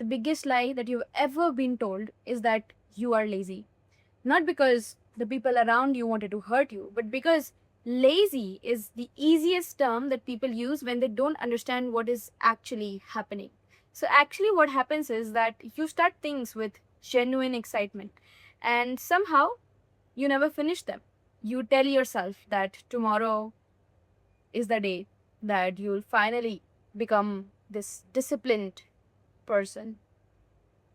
biggest lie that you've ever been told is that you are lazy. Not because the people around you wanted to hurt you, but because lazy is the easiest term that people use when they don't understand what is actually happening. So, actually, what happens is that you start things with genuine excitement and somehow you never finish them. You tell yourself that tomorrow is the day that you'll finally become this disciplined person.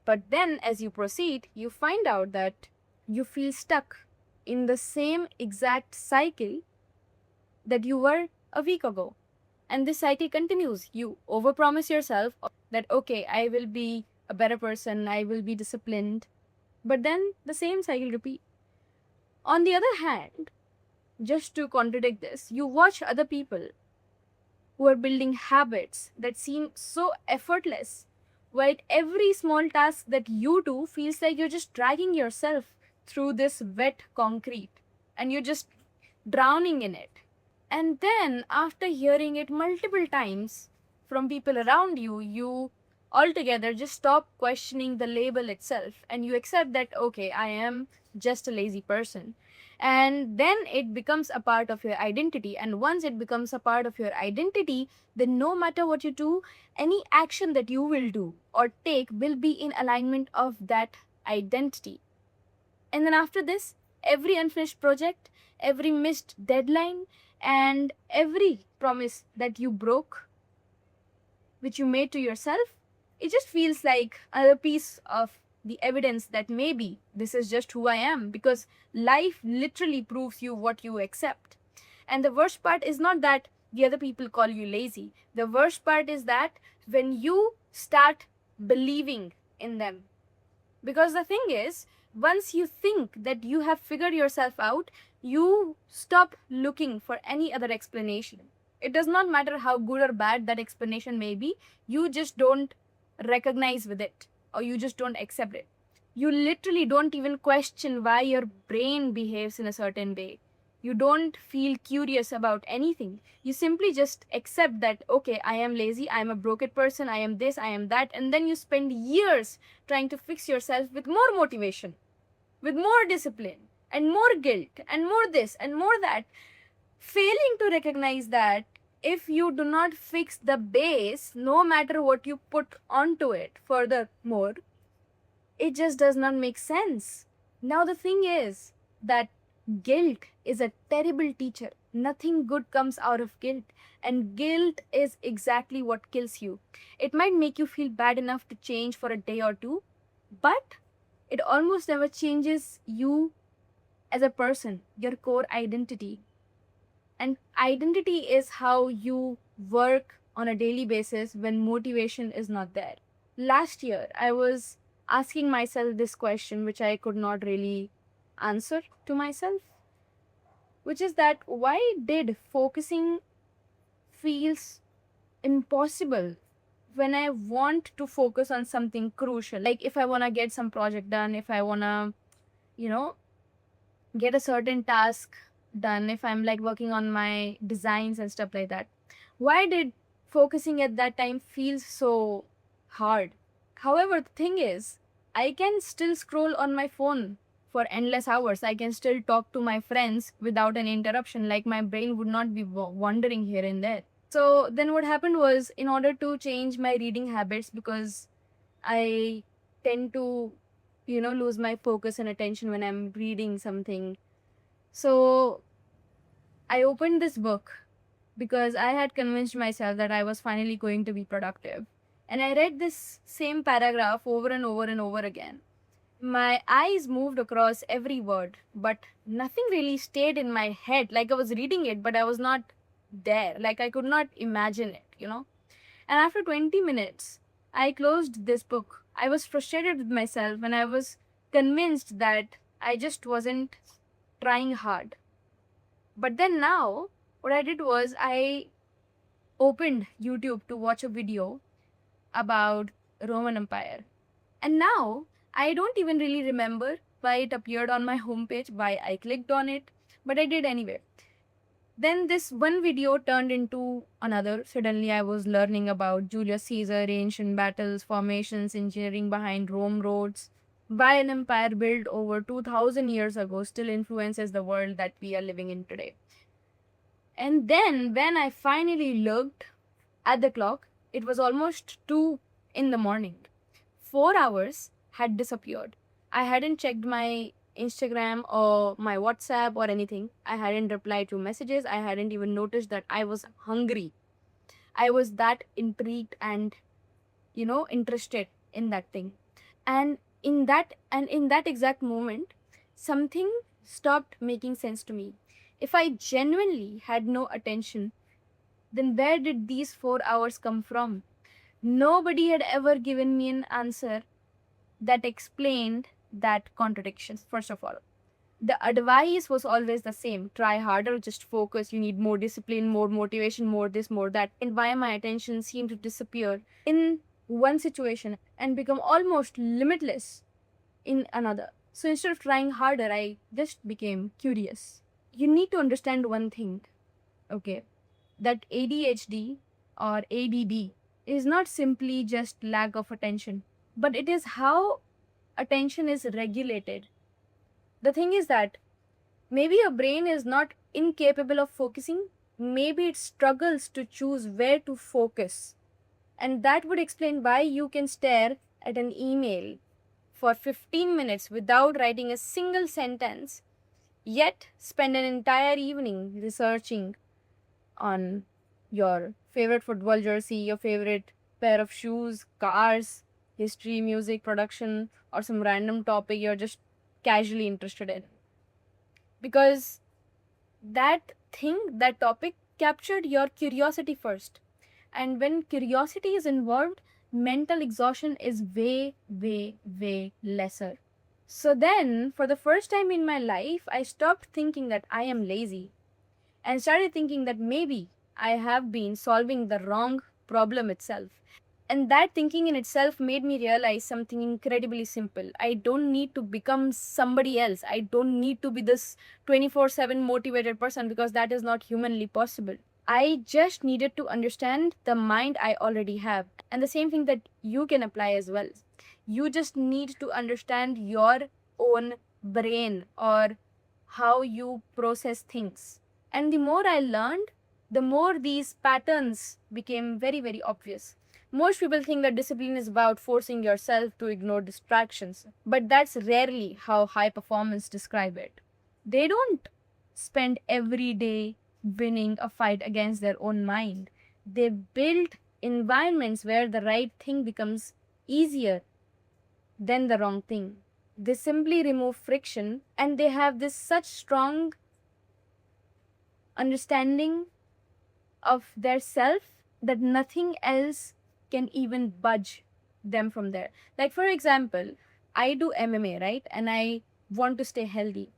But then, as you proceed, you find out that you feel stuck in the same exact cycle that you were a week ago. And this cycle continues. You overpromise yourself that, okay, I will be a better person, I will be disciplined. But then the same cycle repeats. On the other hand, just to contradict this, you watch other people who are building habits that seem so effortless, while every small task that you do feels like you're just dragging yourself through this wet concrete and you're just drowning in it. And then, after hearing it multiple times from people around you, you altogether just stop questioning the label itself and you accept that, okay, I am just a lazy person. And then it becomes a part of your identity. And once it becomes a part of your identity, then no matter what you do, any action that you will do or take will be in alignment of that identity. And then after this, every unfinished project, every missed deadline, and every promise that you broke, which you made to yourself, it just feels like another piece of the evidence that maybe this is just who I am, because life literally proves you what you accept. And the worst part is not that the other people call you lazy. The worst part is that when you start believing in them. Because the thing is, once you think that you have figured yourself out, you stop looking for any other explanation. It does not matter how good or bad that explanation may be, you just don't recognize with it or you just don't accept it. You literally don't even question why your brain behaves in a certain way. You don't feel curious about anything. You simply just accept that, okay, I am lazy, I am a broken person, I am this, I am that, and then you spend years trying to fix yourself with more motivation, with more discipline, and more guilt, and more this, and more that, failing to recognize that if you do not fix the base, no matter what you put onto it furthermore, it just does not make sense. Now, the thing is that guilt is a terrible teacher. Nothing good comes out of guilt. And guilt is exactly what kills you. It might make you feel bad enough to change for a day or two, but it almost never changes you as a person, your core identity. And identity is how you work on a daily basis when motivation is not there. Last year, I was asking myself this question, which I could not really answer to myself, which is that why did focusing feels impossible when I want to focus on something crucial? Like if I want to get some project done, if I want to, you know, get a certain task done, if I'm like working on my designs and stuff like that, why did focusing at that time feel so hard? However, the thing is, I can still scroll on my phone for endless hours. I can still talk to my friends without an interruption, like my brain would not be wandering here and there. So then what happened was, in order to change my reading habits, because I tend to, lose my focus and attention when I'm reading something. So I opened this book because I had convinced myself that I was finally going to be productive. And I read this same paragraph over and over and over again. My eyes moved across every word, but nothing really stayed in my head. Like I was reading it, but I was not there. Like I could not imagine it. And after 20 minutes, I closed this book. I was frustrated with myself and I was convinced that I just wasn't trying hard. But then now, what I did was I opened YouTube to watch a video about Roman Empire. And now I don't even really remember why it appeared on my homepage, why I clicked on it, but I did anyway. Then this one video turned into another. Suddenly, I was learning about Julius Caesar, ancient battles, formations, engineering behind Rome roads, why an empire built over 2000 years ago still influences the world that we are living in today. And then, when I finally looked at the clock, it was almost 2 in the morning. 4 hours had disappeared. I hadn't checked my Instagram or my WhatsApp or anything. I hadn't replied to messages. I hadn't even noticed that I was hungry. I was that intrigued and, interested in that thing. And in that exact moment, something stopped making sense to me. If I genuinely had no attention, then where did these 4 hours come from? Nobody had ever given me an answer that explained that contradiction, first of all. The advice was always the same: try harder, just focus, you need more discipline, more motivation, more this, more that. And why my attention seemed to disappear in one situation and become almost limitless in another. So instead of trying harder, I just became curious. You need to understand one thing, okay? That ADHD or ADD is not simply just lack of attention, but it is how attention is regulated. The thing is that maybe your brain is not incapable of focusing, maybe it struggles to choose where to focus. And that would explain why you can stare at an email for 15 minutes without writing a single sentence, yet spend an entire evening researching on your favorite football jersey, your favorite pair of shoes, cars, history, music, production, or some random topic you're just casually interested in. Because that topic captured your curiosity first. And when curiosity is involved, mental exhaustion is way, way, way lesser. So then, for the first time in my life, I stopped thinking that I am lazy and started thinking that maybe I have been solving the wrong problem itself. And that thinking in itself made me realize something incredibly simple. I don't need to become somebody else. I don't need to be this 24/7 motivated person, because that is not humanly possible. I just needed to understand the mind I already have. And the same thing that you can apply as well. You just need to understand your own brain, or how you process things. And the more I learned, the more these patterns became very, very obvious. Most people think that discipline is about forcing yourself to ignore distractions, but that's rarely how high performance describe it. They don't spend every day winning a fight against their own mind. They build environments where the right thing becomes easier than the wrong thing. They simply remove friction, and they have this such strong understanding of their self that nothing else can even budge them from there. Like, for example, I do MMA, right? And I want to stay healthy.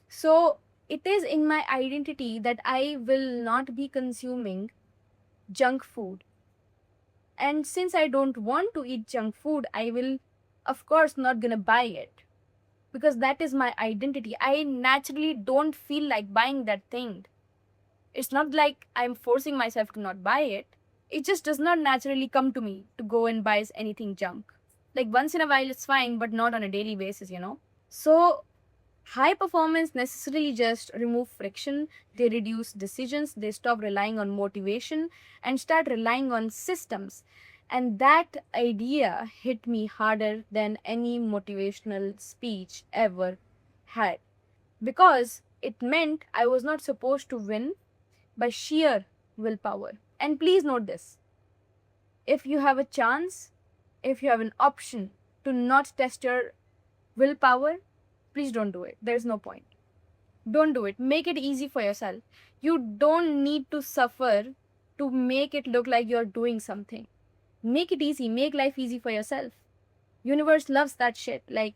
So it is in my identity that I will not be consuming junk food. And since I don't want to eat junk food, I will, of course, not gonna buy it, because that is my identity. I naturally don't feel like buying that thing. It's not like I'm forcing myself to not buy it. It just does not naturally come to me to go and buy anything junk. Like, once in a while it's fine, but not on a daily basis. So high performance necessarily just remove friction. They reduce decisions. They stop relying on motivation and start relying on systems. And that idea hit me harder than any motivational speech ever had, because it meant I was not supposed to win by sheer willpower. And please note this: if you have a chance, if you have an option to not test your willpower, please don't do it. There's no point. Don't do it. Make it easy for yourself. You don't need to suffer to make it look like you're doing something. Make it easy. Make life easy for yourself. Universe loves that shit. Like,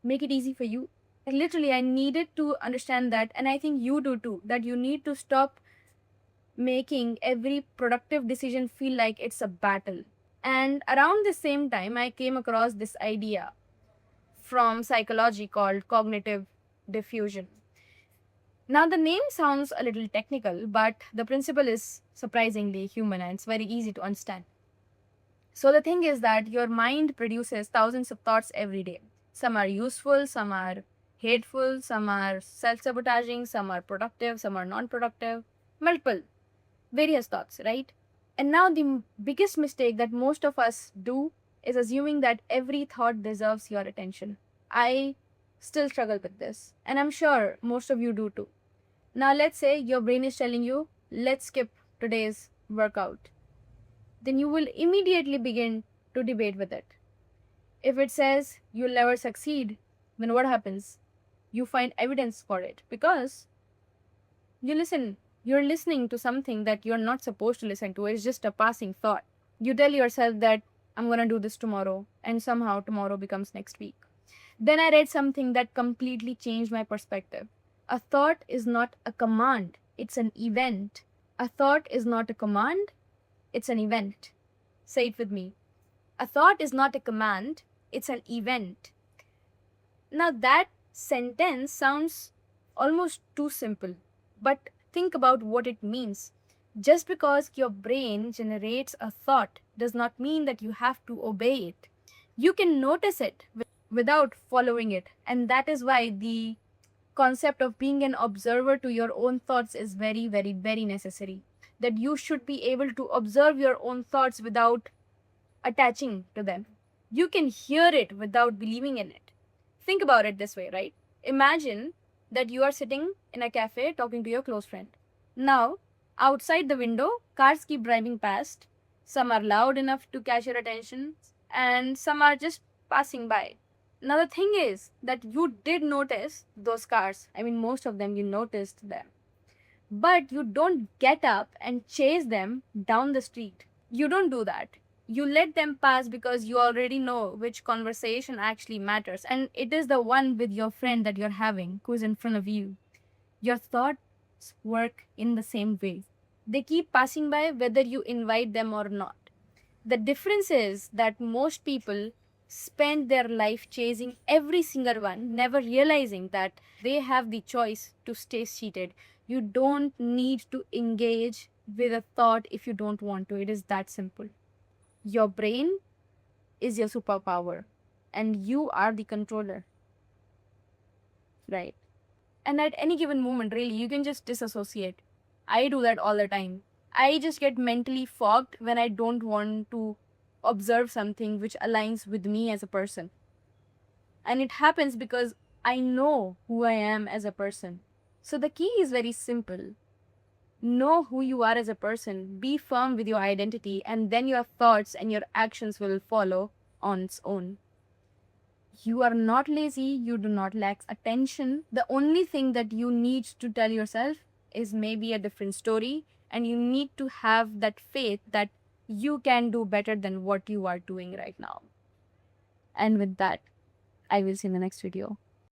make it easy for you. Like, literally, I needed to understand that, and I think you do too, that you need to stop making every productive decision feel like it's a battle. And around the same time, I came across this idea from psychology called cognitive diffusion. Now, the name sounds a little technical, but the principle is surprisingly human and it's very easy to understand. So, the thing is that your mind produces thousands of thoughts every day. Some are useful, some are hateful, some are self sabotaging, some are productive, some are non productive, multiple, various thoughts, right? And now, the biggest mistake that most of us do is assuming that every thought deserves your attention. I still struggle with this, and I'm sure most of you do too. Now, let's say your brain is telling you, let's skip today's workout. Then you will immediately begin to debate with it. If it says you'll never succeed, then what happens? You find evidence for it because you're listening to something that you're not supposed to listen to. It's just a passing thought. You tell yourself that I'm going to do this tomorrow, and somehow tomorrow becomes next week. Then I read something that completely changed my perspective. A thought is not a command, it's an event. A thought is not a command, it's an event. Say it with me. A thought is not a command, it's an event. Now, that sentence sounds almost too simple, but think about what it means. Just because your brain generates a thought does not mean that you have to obey it. You can notice it without following it, and that is why the concept of being an observer to your own thoughts is very, very, very necessary. That you should be able to observe your own thoughts without attaching to them. You can hear it without believing in it. Think about it this way, right? Imagine that you are sitting in a cafe talking to your close friend. Now, outside the window, cars keep driving past. Some are loud enough to catch your attention, and some are just passing by. Now, the thing is that you did notice those cars. I mean, most of them you noticed them. But you don't get up and chase them down the street. You don't do that. You let them pass because you already know which conversation actually matters. And it is the one with your friend that you're having who's in front of you. Your thoughts work in the same way. They keep passing by whether you invite them or not. The difference is that most people spend their life chasing every single one, never realizing that they have the choice to stay seated. You don't need to engage with a thought if you don't want to. It is that simple. Your brain is your superpower, and you are the controller, right? And at any given moment, really, you can just disassociate. I do that all the time. I just get mentally fogged when I don't want to observe something which aligns with me as a person. And it happens because I know who I am as a person. So the key is very simple. Know who you are as a person, be firm with your identity, and then your thoughts and your actions will follow on its own. You are not lazy, you do not lack attention. The only thing that you need to tell yourself is maybe a different story, and you need to have that faith that you can do better than what you are doing right now. And with that, I will see you in the next video.